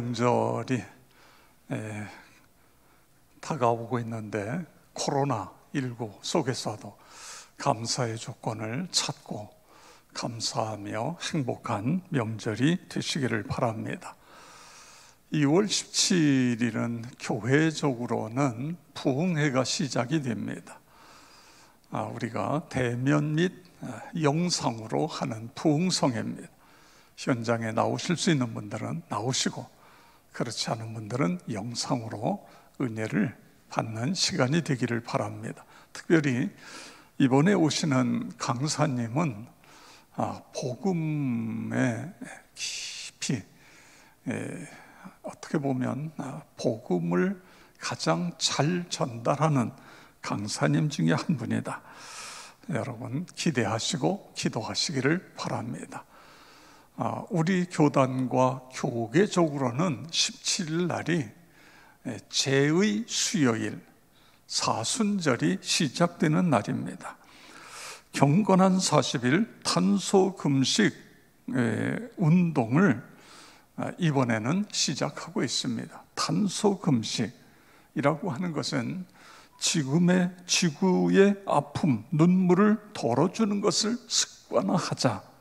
명절이 다가오고 있는데 코로나19 속에서도 감사의 조건을 찾고 감사하며 행복한 명절이 되시기를 바랍니다. 2월 17일은 교회적으로는 부흥회가 시작이 됩니다. 우리가 대면 및 영상으로 하는 부흥성회입니다. 현장에 나오실 수 있는 분들은 나오시고, 그렇지 않은 분들은 영상으로 은혜를 받는 시간이 되기를 바랍니다. 특별히 이번에 오시는 강사님은 복음에 깊이, 어떻게 보면 복음을 가장 잘 전달하는 강사님 중에 한 분이다. 여러분 기대하시고 기도하시기를 바랍니다. 우리 교단과 교계적으로는 17일 날이 제의 수요일, 사순절이 시작되는 날입니다. 경건한 40일 탄소금식 운동을 이번에는 시작하고 있습니다. 탄소금식이라고 하는 것은 지구의 아픔, 눈물을 덜어주는 것을 습관화하자.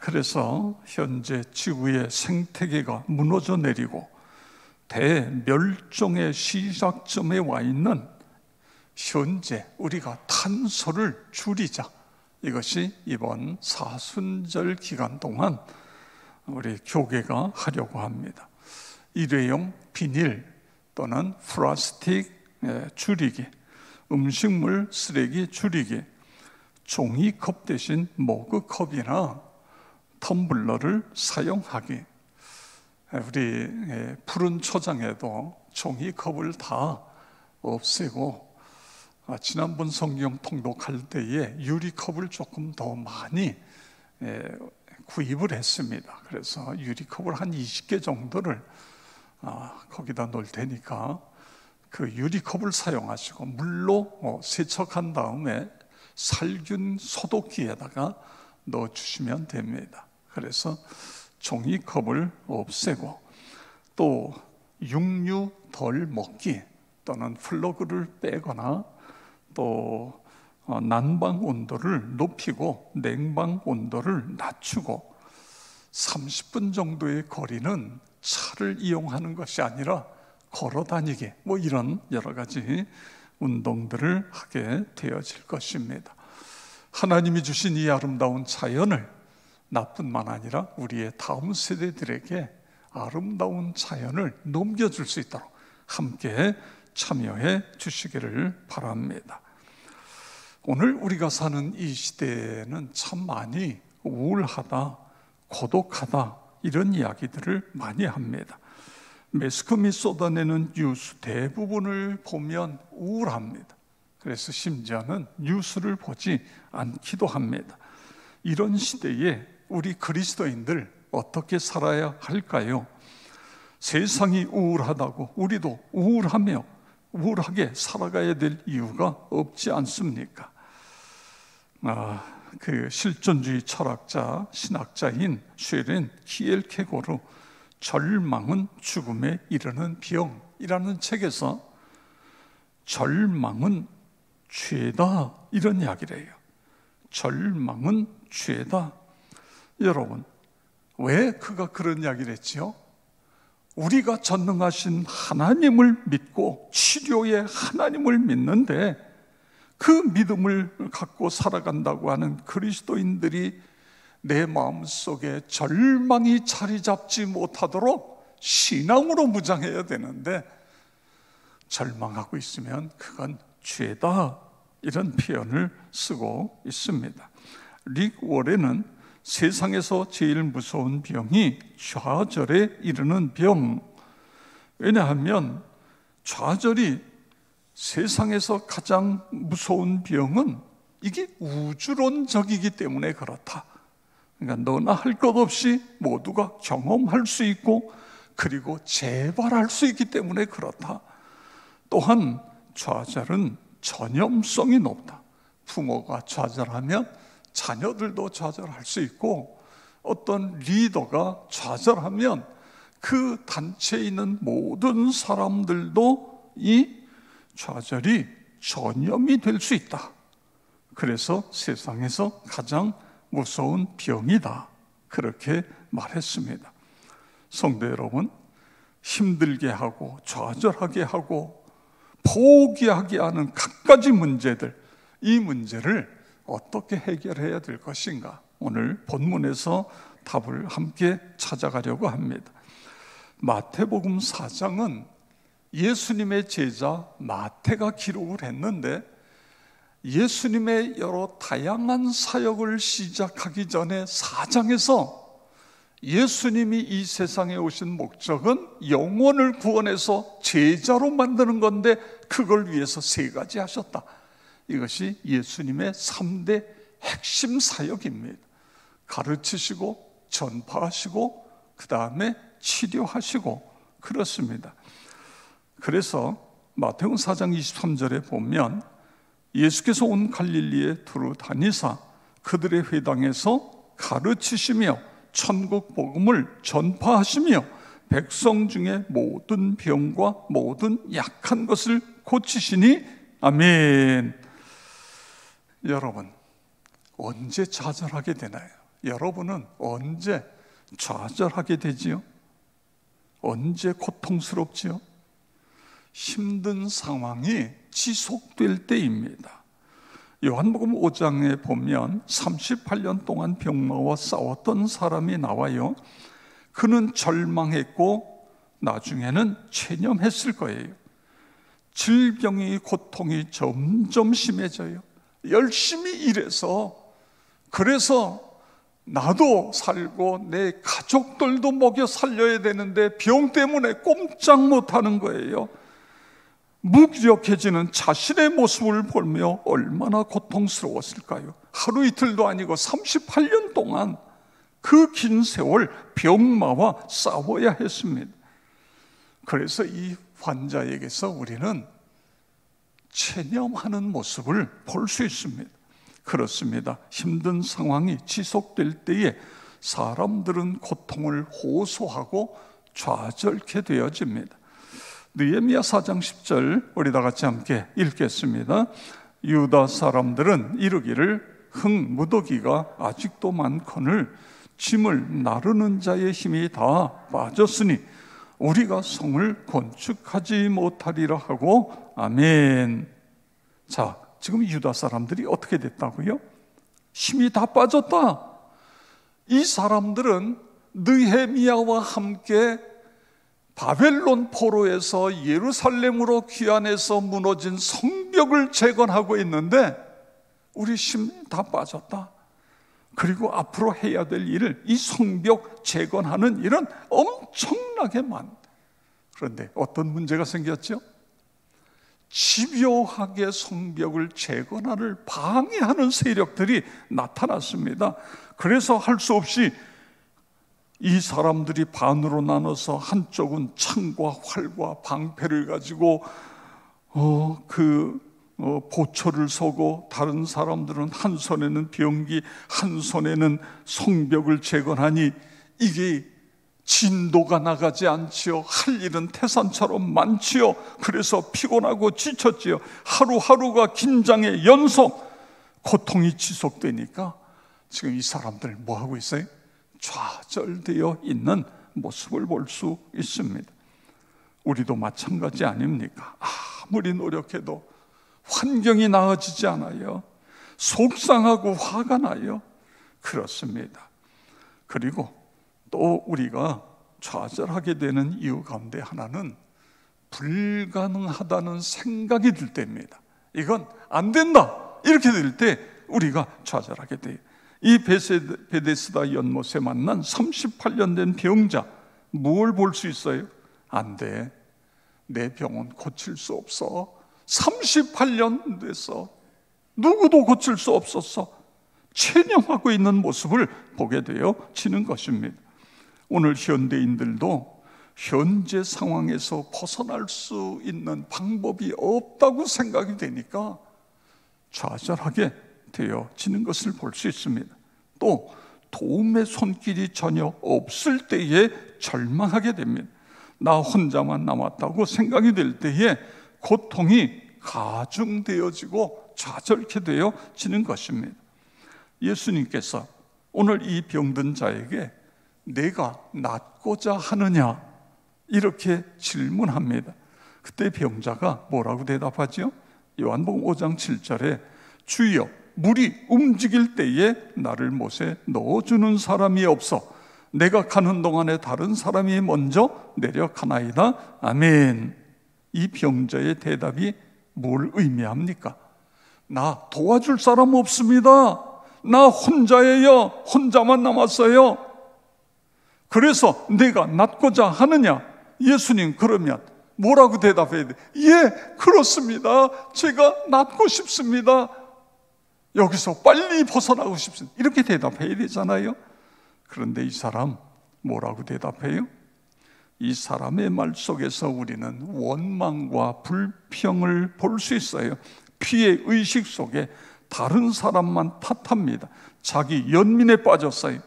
그래서 현재 지구의 생태계가 무너져 내리고 대멸종의 시작점에 와 있는 현재 우리가 탄소를 줄이자. 이것이 이번 사순절 기간 동안 우리 교계가 하려고 합니다. 일회용 비닐 또는 플라스틱 줄이기, 음식물 쓰레기 줄이기, 종이컵 대신 머그컵이나 텀블러를 사용하기. 우리 푸른 초장에도 종이컵을 다 없애고 지난번 성경 통독할 때에 유리컵을 조금 더 많이 구입을 했습니다. 그래서 유리컵을 한 20개 정도를 거기다 놓을 테니까 그 유리컵을 사용하시고 물로 세척한 다음에 살균 소독기에다가 넣어주시면 됩니다. 그래서 종이컵을 없애고, 또 육류 덜 먹기 또는 플러그를 빼거나, 또 난방 온도를 높이고 냉방 온도를 낮추고, 30분 정도의 거리는 차를 이용하는 것이 아니라 걸어 다니기, 이런 여러 가지 운동들을 하게 되어질 것입니다. 하나님이 주신 이 아름다운 자연을 나뿐만 아니라 우리의 다음 세대들에게 아름다운 자연을 넘겨줄 수 있도록 함께 참여해 주시기를 바랍니다. 오늘 우리가 사는 이 시대에는 참 많이 우울하다, 고독하다, 이런 이야기들을 많이 합니다. 매스컴이 쏟아내는 뉴스 대부분을 보면 우울합니다. 그래서 심지어는 뉴스를 보지 않기도 합니다. 이런 시대에 우리 그리스도인들 어떻게 살아야 할까요? 세상이 우울하다고 우리도 우울하게 살아가야 될 이유가 없지 않습니까? 그 실존주의 철학자, 신학자인 쉐렌 키엘케고르 절망은 죽음에 이르는 병이라는 책에서 절망은 죄다, 이런 이야기를 해요. 절망은 죄다. 여러분, 왜 그가 그런 이야기를 했지요? 우리가 전능하신 하나님을 믿고 치료의 하나님을 믿는데, 그 믿음을 갖고 살아간다고 하는 그리스도인들이 내 마음속에 절망이 자리 잡지 못하도록 신앙으로 무장해야 되는데, 절망하고 있으면 그건 죄다, 이런 표현을 쓰고 있습니다. 릭 워렌은 세상에서 제일 무서운 병이 좌절에 이르는 병, 왜냐하면 좌절이 세상에서 가장 무서운 병은 이게 우주론적이기 때문에 그렇다. 그러니까 너나 할 것 없이 모두가 경험할 수 있고, 그리고 재발할 수 있기 때문에 그렇다. 또한 좌절은 전염성이 높다. 부모가 좌절하면 자녀들도 좌절할 수 있고, 어떤 리더가 좌절하면 그 단체에 있는 모든 사람들도 이 좌절이 전염이 될 수 있다. 그래서 세상에서 가장 무서운 병이다. 그렇게 말했습니다. 성도 여러분, 힘들게 하고 좌절하게 하고 포기하게 하는 갖가지 문제들, 이 문제를 어떻게 해결해야 될 것인가? 오늘 본문에서 답을 함께 찾아가려고 합니다. 마태복음 4장은 예수님의 제자 마태가 기록을 했는데, 예수님의 여러 다양한 사역을 시작하기 전에 4장에서 예수님이 이 세상에 오신 목적은 영혼을 구원해서 제자로 만드는 건데, 그걸 위해서 3가지 하셨다. 이것이 예수님의 3대 핵심 사역입니다. 가르치시고 전파하시고 그 다음에 치료하시고 그렇습니다. 그래서 마태복음 4장 23절에 보면 예수께서 온 갈릴리에 두루 다니사 그들의 회당에서 가르치시며 천국 복음을 전파하시며 백성 중에 모든 병과 모든 약한 것을 고치시니 아멘. 여러분, 언제 좌절하게 되나요? 여러분은 언제 좌절하게 되지요? 언제 고통스럽지요? 힘든 상황이 지속될 때입니다. 요한복음 5장에 보면 38년 동안 병마와 싸웠던 사람이 나와요. 그는 절망했고 나중에는 체념했을 거예요. 질병의 고통이 점점 심해져요. 열심히 일해서, 그래서 나도 살고 내 가족들도 먹여 살려야 되는데 병 때문에 꼼짝 못하는 거예요. 무기력해지는 자신의 모습을 보며 얼마나 고통스러웠을까요? 하루 이틀도 아니고 38년 동안 그 긴 세월 병마와 싸워야 했습니다. 그래서 이 환자에게서 우리는 체념하는 모습을 볼 수 있습니다. 그렇습니다. 힘든 상황이 지속될 때에 사람들은 고통을 호소하고 좌절케 되어집니다. 느헤미야 4장 10절 우리 다 같이 함께 읽겠습니다. 유다 사람들은 이르기를 흙무더기가 아직도 많거늘 짐을 나르는 자의 힘이 다 빠졌으니 우리가 성을 건축하지 못하리라 하고 아멘. 자, 지금 유다 사람들이 어떻게 됐다고요? 힘이 다 빠졌다. 이 사람들은 느헤미야와 함께 바벨론 포로에서 예루살렘으로 귀환해서 무너진 성벽을 재건하고 있는데 우리 힘이 다 빠졌다. 그리고 앞으로 해야 될 일을, 이 성벽 재건하는 일은 엄청나게 많다. 그런데 어떤 문제가 생겼죠? 집요하게 성벽을 재건하를 방해하는 세력들이 나타났습니다. 그래서 할 수 없이 이 사람들이 반으로 나눠서 한쪽은 창과 활과 방패를 가지고 보초를 서고, 다른 사람들은 한 손에는 병기, 한 손에는 성벽을 재건하니 이게 진도가 나가지 않지요. 할 일은 태산처럼 많지요. 그래서 피곤하고 지쳤지요. 하루하루가 긴장의 연속, 고통이 지속되니까 지금 이 사람들 뭐 하고 있어요? 좌절되어 있는 모습을 볼 수 있습니다. 우리도 마찬가지 아닙니까? 아무리 노력해도 환경이 나아지지 않아요. 속상하고 화가 나요. 그렇습니다. 그리고 또 우리가 좌절하게 되는 이유 가운데 하나는 불가능하다는 생각이 들 때입니다. 이건 안 된다, 이렇게 될 때 우리가 좌절하게 돼요. 이 베데스다 연못에 만난 38년 된 병자, 뭘 볼 수 있어요? 안 돼, 내 병은 고칠 수 없어. 38년 돼서 누구도 고칠 수 없었어. 체념하고 있는 모습을 보게 되어지는 것입니다. 오늘 현대인들도 현재 상황에서 벗어날 수 있는 방법이 없다고 생각이 되니까 좌절하게 되어지는 것을 볼 수 있습니다. 또 도움의 손길이 전혀 없을 때에 절망하게 됩니다. 나 혼자만 남았다고 생각이 될 때에 고통이 가중되어지고 좌절케 되어지는 것입니다. 예수님께서 오늘 이 병든 자에게 내가 낫고자 하느냐 이렇게 질문합니다. 그때 병자가 뭐라고 대답하죠? 요한복음 5장 7절에 주여 물이 움직일 때에 나를 못에 넣어주는 사람이 없어 내가 가는 동안에 다른 사람이 먼저 내려가나이다. 아멘. 이 병자의 대답이 뭘 의미합니까? 나 도와줄 사람 없습니다. 나 혼자예요. 혼자만 남았어요. 그래서 내가 낫고자 하느냐? 예수님 그러면 뭐라고 대답해야 돼? 예, 그렇습니다. 제가 낫고 싶습니다. 여기서 빨리 벗어나고 싶습니다. 이렇게 대답해야 되잖아요. 그런데 이 사람 뭐라고 대답해요? 이 사람의 말 속에서 우리는 원망과 불평을 볼 수 있어요. 피해 의식 속에 다른 사람만 탓합니다. 자기 연민에 빠졌어요.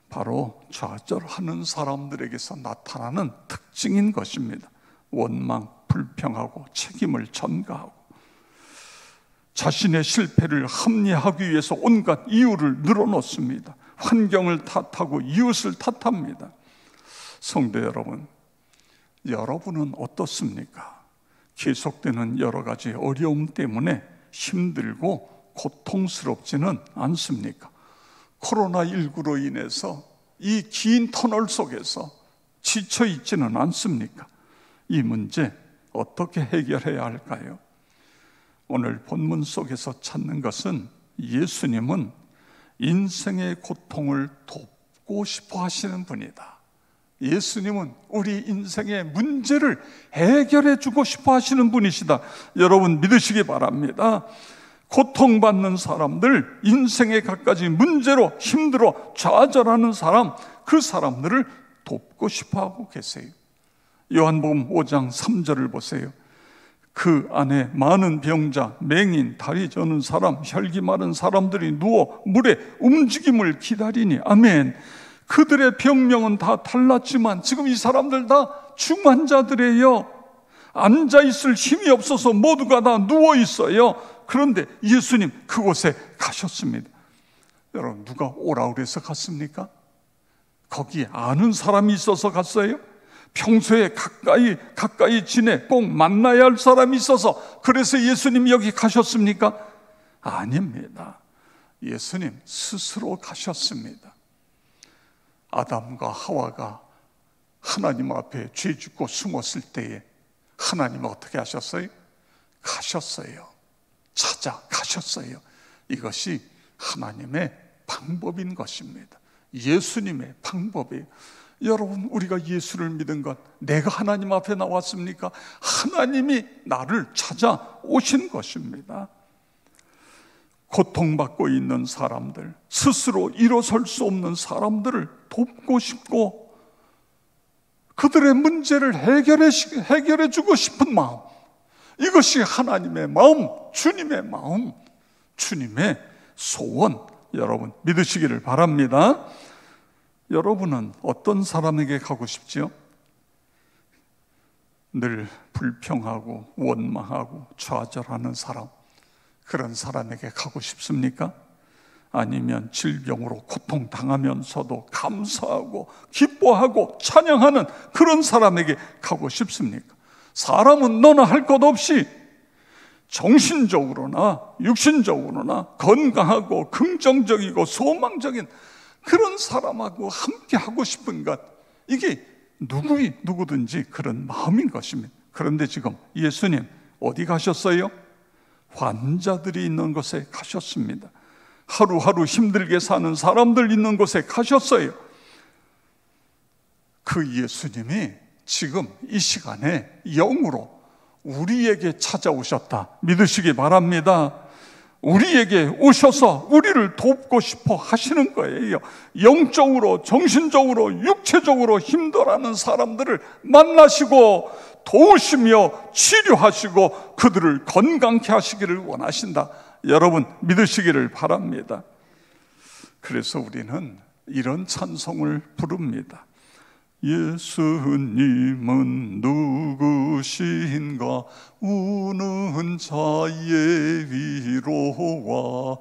바로 좌절하는 사람들에게서 나타나는 특징인 것입니다. 원망, 불평하고 책임을 전가하고 자신의 실패를 합리화하기 위해서 온갖 이유를 늘어놓습니다. 환경을 탓하고 이웃을 탓합니다. 성도 여러분, 여러분은 어떻습니까? 계속되는 여러 가지 어려움 때문에 힘들고 고통스럽지는 않습니까? 코로나19로 인해서 이 긴 터널 속에서 지쳐 있지는 않습니까? 이 문제 어떻게 해결해야 할까요? 오늘 본문 속에서 찾는 것은 예수님은 인생의 고통을 돕고 싶어 하시는 분이다. 예수님은 우리 인생의 문제를 해결해 주고 싶어 하시는 분이시다. 여러분 믿으시기 바랍니다. 고통받는 사람들, 인생의 갖가지 문제로 힘들어 좌절하는 사람, 그 사람들을 돕고 싶어 하고 계세요. 요한복음 5장 3절을 보세요. 그 안에 많은 병자, 맹인, 다리 저는 사람, 혈기 마른 사람들이 누워 물의 움직임을 기다리니 아멘. 그들의 병명은 다 달랐지만 지금 이 사람들 다 중환자들이에요. 앉아있을 힘이 없어서 모두가 다 누워있어요. 그런데 예수님 그곳에 가셨습니다. 여러분 누가 오라고 해서 갔습니까? 거기 아는 사람이 있어서 갔어요? 평소에 가까이 지내 꼭 만나야 할 사람이 있어서 그래서 예수님이 여기 가셨습니까? 아닙니다. 예수님 스스로 가셨습니다. 아담과 하와가 하나님 앞에 죄 짓고 숨었을 때에 하나님은 어떻게 하셨어요? 가셨어요. 찾아가셨어요. 이것이 하나님의 방법인 것입니다. 예수님의 방법이에요. 여러분 우리가 예수를 믿은 것 내가 하나님 앞에 나왔습니까? 하나님이 나를 찾아오신 것입니다. 고통받고 있는 사람들, 스스로 일어설 수 없는 사람들을 돕고 싶고 그들의 문제를 해결해 주고 싶은 마음, 이것이 하나님의 마음, 주님의 마음, 주님의 소원, 여러분 믿으시기를 바랍니다. 여러분은 어떤 사람에게 가고 싶지요? 늘 불평하고 원망하고 좌절하는 사람, 그런 사람에게 가고 싶습니까? 아니면 질병으로 고통당하면서도 감사하고 기뻐하고 찬양하는 그런 사람에게 가고 싶습니까? 사람은 너나 할 것 없이 정신적으로나 육신적으로나 건강하고 긍정적이고 소망적인 그런 사람하고 함께 하고 싶은 것, 이게 누구든지 그런 마음인 것입니다. 그런데 지금 예수님 어디 가셨어요? 환자들이 있는 곳에 가셨습니다. 하루하루 힘들게 사는 사람들 있는 곳에 가셨어요. 그 예수님이 지금 이 시간에 영으로 우리에게 찾아오셨다 믿으시기 바랍니다. 우리에게 오셔서 우리를 돕고 싶어 하시는 거예요. 영적으로, 정신적으로, 육체적으로 힘들어하는 사람들을 만나시고 도우시며 치료하시고 그들을 건강케 하시기를 원하신다. 여러분 믿으시기를 바랍니다. 그래서 우리는 이런 찬송을 부릅니다. 예수님은 누구신가? 우는 자의 위로와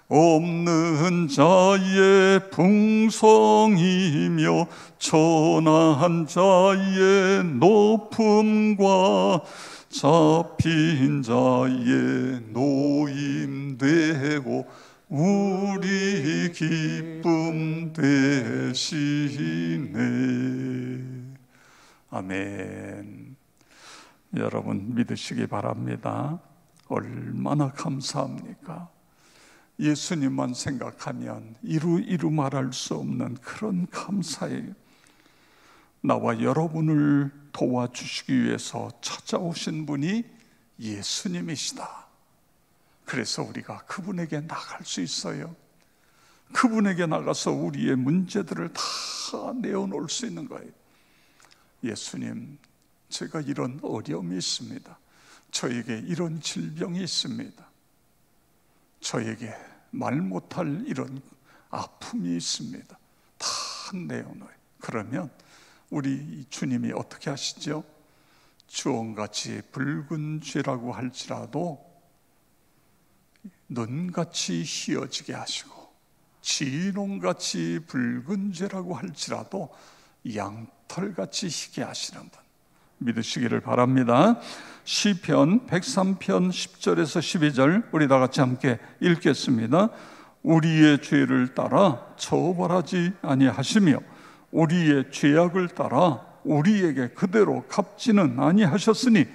없는 자의 풍성이며 천한 자의 높음과 잡힌 자의 노임되고 우리 기쁨 되시네. 아멘. 여러분 믿으시기 바랍니다. 얼마나 감사합니까? 예수님만 생각하면 이루 말할 수 없는 그런 감사예요. 나와 여러분을 도와주시기 위해서 찾아오신 분이 예수님이시다. 그래서 우리가 그분에게 나갈 수 있어요. 그분에게 나가서 우리의 문제들을 다 내어놓을 수 있는 거예요. 예수님, 제가 이런 어려움이 있습니다. 저에게 이런 질병이 있습니다. 저에게 말 못할 이런 아픔이 있습니다. 다 내어놓아요. 그러면 우리 주님이 어떻게 하시죠? 주홍같이 붉은 죄라고 할지라도 눈같이 희어지게 하시고, 진홍같이 붉은 죄라고 할지라도 양털같이 희게 하시는 분 믿으시기를 바랍니다. 시편 103편 10절에서 12절 우리 다 같이 함께 읽겠습니다. 우리의 죄를 따라 처벌하지 아니하시며 우리의 죄악을 따라 우리에게 그대로 갚지는 아니하셨으니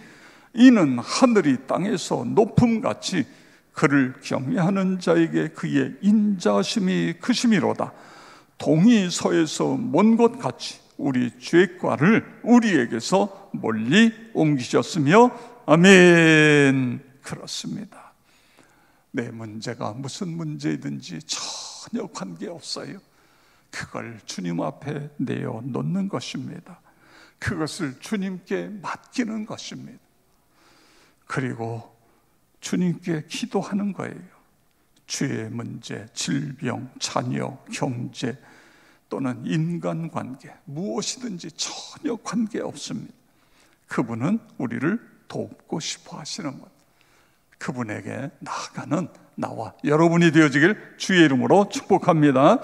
이는 하늘이 땅에서 높음같이 그를 경외하는 자에게 그의 인자심이 크심이로다. 동이 서에서 먼 것 같이 우리 죄과를 우리에게서 멀리 옮기셨으며 아멘. 그렇습니다. 내 문제가 무슨 문제이든지 전혀 관계없어요. 그걸 주님 앞에 내어놓는 것입니다. 그것을 주님께 맡기는 것입니다. 그리고 주님께 기도하는 거예요. 죄의 문제, 질병, 자녀, 경제 또는 인간관계 무엇이든지 전혀 관계없습니다. 그분은 우리를 돕고 싶어 하시는 분, 그분에게 나아가는 나와 여러분이 되어지길 주의 이름으로 축복합니다.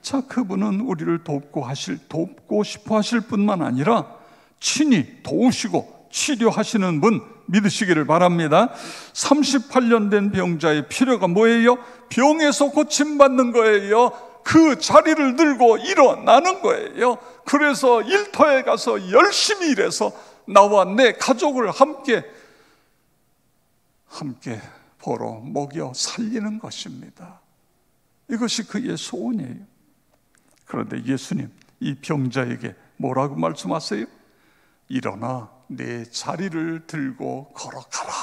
자, 그분은 우리를 돕고 싶어 하실 뿐만 아니라 친히 도우시고 치료하시는 분 믿으시기를 바랍니다. 38년 된 병자의 필요가 뭐예요? 병에서 고침받는 거예요. 그 자리를 들고 일어나는 거예요. 그래서 일터에 가서 열심히 일해서 나와 내 가족을 함께 벌어 먹여 살리는 것입니다. 이것이 그의 소원이에요. 그런데 예수님 이 병자에게 뭐라고 말씀하세요? 일어나 내 자리를 들고 걸어가라.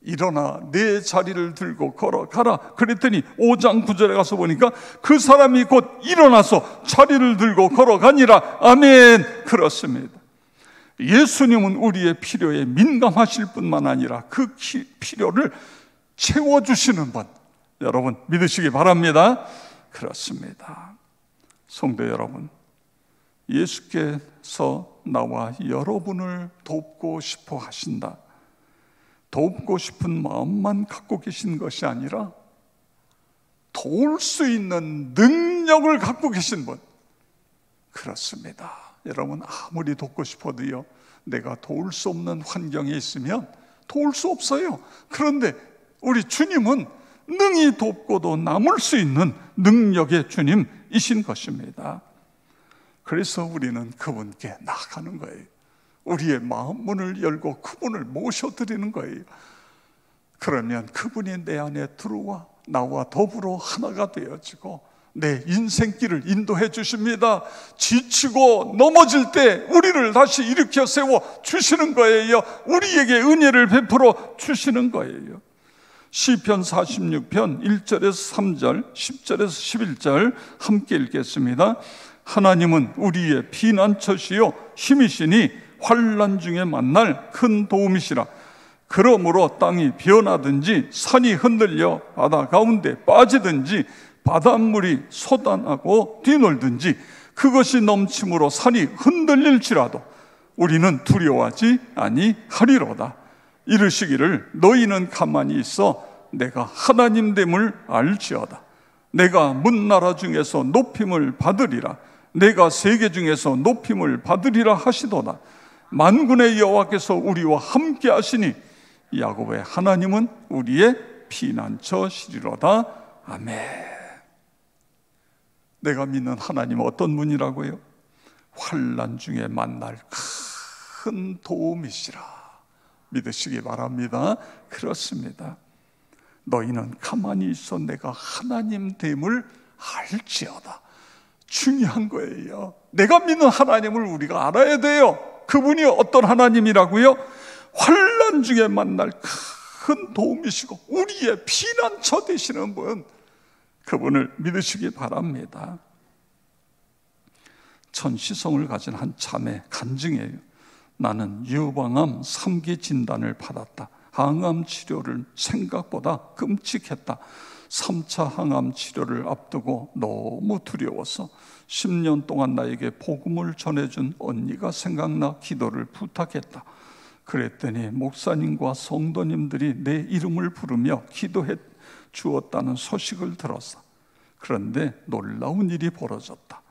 일어나 내 자리를 들고 걸어가라. 그랬더니 5장 9절에 가서 보니까 그 사람이 곧 일어나서 자리를 들고 걸어가니라. 아멘. 그렇습니다. 예수님은 우리의 필요에 민감하실 뿐만 아니라 그 필요를 채워주시는 분, 여러분 믿으시기 바랍니다. 그렇습니다. 성도 여러분, 예수께서 나와 여러분을 돕고 싶어 하신다. 돕고 싶은 마음만 갖고 계신 것이 아니라 도울 수 있는 능력을 갖고 계신 분. 그렇습니다. 여러분 아무리 돕고 싶어도요, 내가 도울 수 없는 환경에 있으면 도울 수 없어요. 그런데 우리 주님은 능히 돕고도 남을 수 있는 능력의 주님이신 것입니다. 그래서 우리는 그분께 나아가는 거예요. 우리의 마음 문을 열고 그분을 모셔드리는 거예요. 그러면 그분이 내 안에 들어와 나와 더불어 하나가 되어지고 내 인생길을 인도해 주십니다. 지치고 넘어질 때 우리를 다시 일으켜 세워 주시는 거예요. 우리에게 은혜를 베풀어 주시는 거예요. 시편 46편 1절에서 3절, 10절에서 11절 함께 읽겠습니다. 하나님은 우리의 피난처시요 힘이시니 환난 중에 만날 큰 도움이시라. 그러므로 땅이 변하든지 산이 흔들려 바다 가운데 빠지든지 바닷물이 솟아나고 뒤놀든지 그것이 넘침으로 산이 흔들릴지라도 우리는 두려워하지 아니하리로다. 이르시기를 너희는 가만히 있어 내가 하나님됨을 알지어다. 내가 문나라 중에서 높임을 받으리라. 내가 세계 중에서 높임을 받으리라 하시도다. 만군의 여호와께서 우리와 함께 하시니 야곱의 하나님은 우리의 피난처시리로다. 아멘. 내가 믿는 하나님은 어떤 분이라고요? 환난 중에 만날 큰 도움이시라 믿으시기 바랍니다. 그렇습니다. 너희는 가만히 있어 내가 하나님 됨을 알지어다. 중요한 거예요. 내가 믿는 하나님을 우리가 알아야 돼요. 그분이 어떤 하나님이라고요? 환난 중에 만날 큰 도움이시고 우리의 피난처 되시는 분, 그분을 믿으시기 바랍니다. 전시성을 가진 한 자매 간증이에요. 나는 유방암 3기 진단을 받았다. 항암 치료를 생각보다 끔찍했다. 3차 항암 치료를 앞두고 너무 두려워서 10년 동안 나에게 복음을 전해준 언니가 생각나 기도를 부탁했다. 그랬더니 목사님과 성도님들이 내 이름을 부르며 기도해 주었다는 소식을 들었어. 그런데 놀라운 일이 벌어졌다.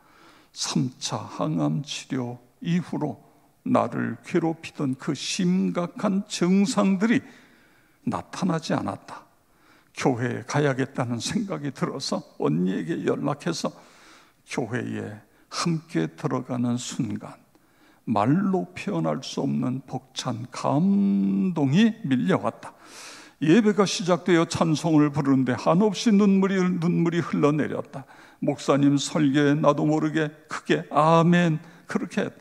3차 항암 치료 이후로 나를 괴롭히던 그 심각한 증상들이 나타나지 않았다. 교회에 가야겠다는 생각이 들어서 언니에게 연락해서 교회에 함께 들어가는 순간 말로 표현할 수 없는 벅찬 감동이 밀려왔다. 예배가 시작되어 찬송을 부르는데 한없이 눈물이 흘러내렸다. 목사님 설교에 나도 모르게 크게 아멘 그렇게 했다.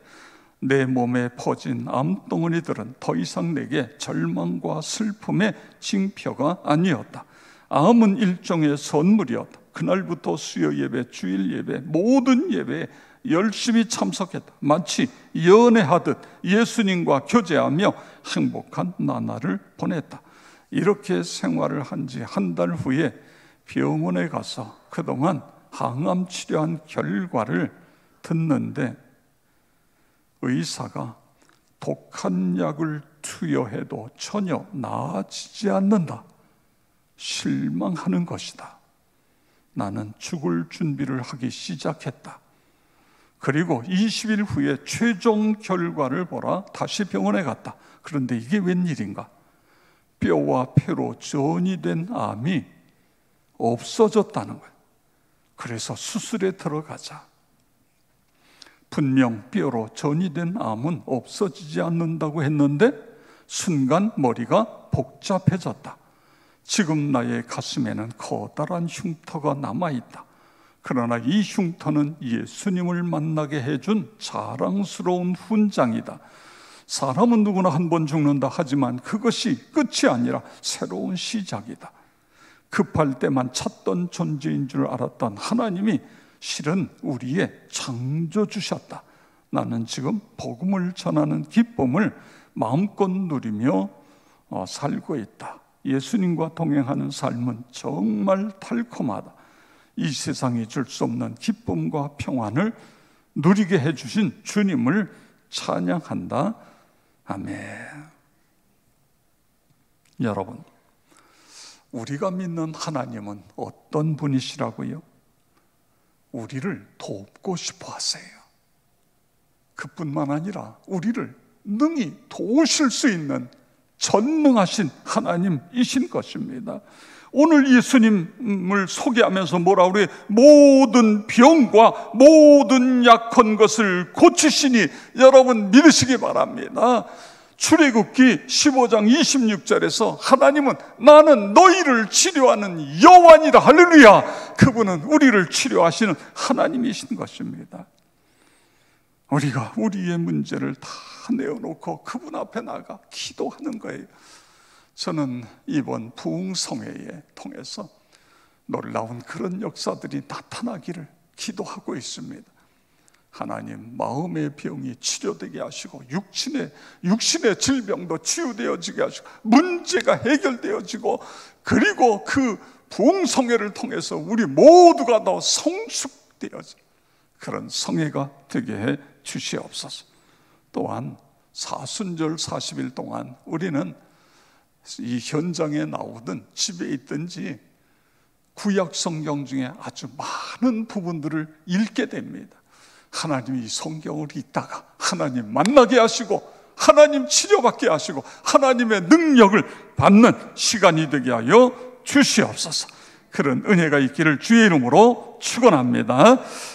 내 몸에 퍼진 암덩어리들은 더 이상 내게 절망과 슬픔의 징표가 아니었다. 암은 일종의 선물이었다. 그날부터 수요 예배, 주일 예배, 모든 예배에 열심히 참석했다. 마치 연애하듯 예수님과 교제하며 행복한 나날을 보냈다. 이렇게 생활을 한 지 한 달 후에 병원에 가서 그동안 항암 치료한 결과를 듣는데 의사가 독한 약을 투여해도 전혀 나아지지 않는다. 실망하는 것이다. 나는 죽을 준비를 하기 시작했다. 그리고 20일 후에 최종 결과를 보러 다시 병원에 갔다. 그런데 이게 웬일인가? 뼈와 폐로 전이 된 암이 없어졌다는 거예요. 그래서 수술에 들어가자. 분명 뼈로 전이 된 암은 없어지지 않는다고 했는데 순간 머리가 복잡해졌다. 지금 나의 가슴에는 커다란 흉터가 남아있다. 그러나 이 흉터는 예수님을 만나게 해준 자랑스러운 훈장이다. 사람은 누구나 한 번 죽는다 하지만 그것이 끝이 아니라 새로운 시작이다. 급할 때만 찾던 존재인 줄 알았던 하나님이 실은 우리의 창조주셨다. 나는 지금 복음을 전하는 기쁨을 마음껏 누리며 살고 있다. 예수님과 동행하는 삶은 정말 달콤하다. 이 세상이 줄 수 없는 기쁨과 평안을 누리게 해주신 주님을 찬양한다. 아멘. 여러분, 우리가 믿는 하나님은 어떤 분이시라고요? 우리를 돕고 싶어 하세요. 그뿐만 아니라 우리를 능히 도우실 수 있는 전능하신 하나님이신 것입니다. 오늘 예수님을 소개하면서 뭐라 그래요? 모든 병과 모든 약한 것을 고치시니 여러분 믿으시기 바랍니다. 출애굽기 15장 26절에서 하나님은 나는 너희를 치료하는 여호와니라. 할렐루야. 그분은 우리를 치료하시는 하나님이신 것입니다. 우리가 우리의 문제를 다 내어놓고 그분 앞에 나가 기도하는 거예요. 저는 이번 부흥성회에 통해서 놀라운 그런 역사들이 나타나기를 기도하고 있습니다. 하나님, 마음의 병이 치료되게 하시고 육신의 질병도 치유되어지게 하시고 문제가 해결되어지고, 그리고 그 부흥성회를 통해서 우리 모두가 더 성숙되어져 그런 성회가 되게 해 주시옵소서. 또한 사순절 40일 동안 우리는 이 현장에 나오든 집에 있든지 구약 성경 중에 아주 많은 부분들을 읽게 됩니다. 하나님이 이 성경을 읽다가 하나님 만나게 하시고 하나님 치료받게 하시고 하나님의 능력을 받는 시간이 되게 하여 주시옵소서. 그런 은혜가 있기를 주의 이름으로 축원합니다.